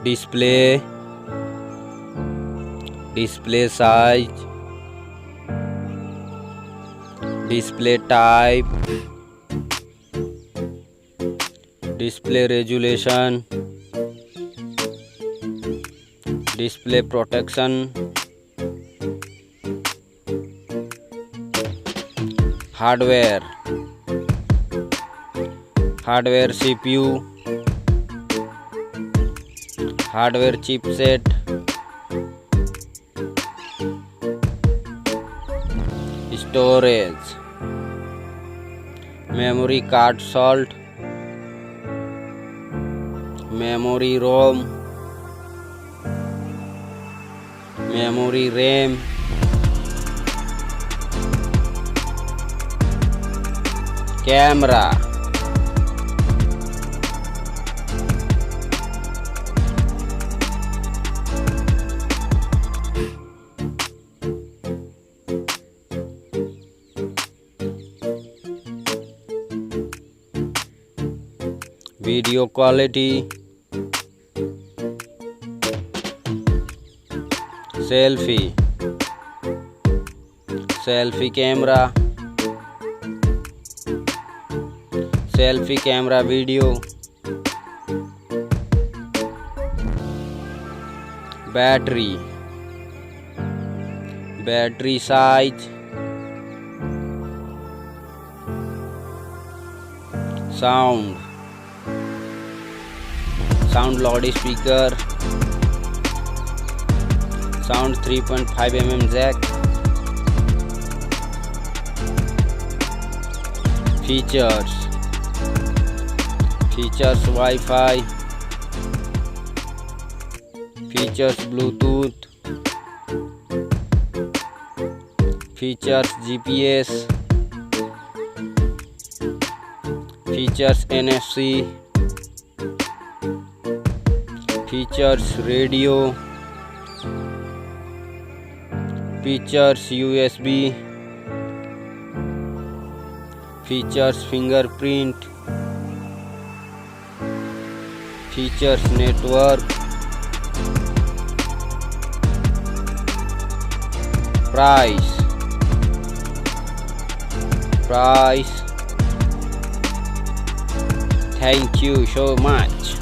display, display size, display type, display resolution, display protection, hardware, hardware CPU, hardware chipset, storage, memory card slot, memory ROM, memory RAM, camera, video quality, selfie, selfie camera, selfie camera video, battery, battery size, sound, sound loudspeaker, sound 3.5 mm jack, features, features Wi-Fi, features Bluetooth, features GPS, features NFC, features radio, features USB, features fingerprint, features network, price, thank you so much.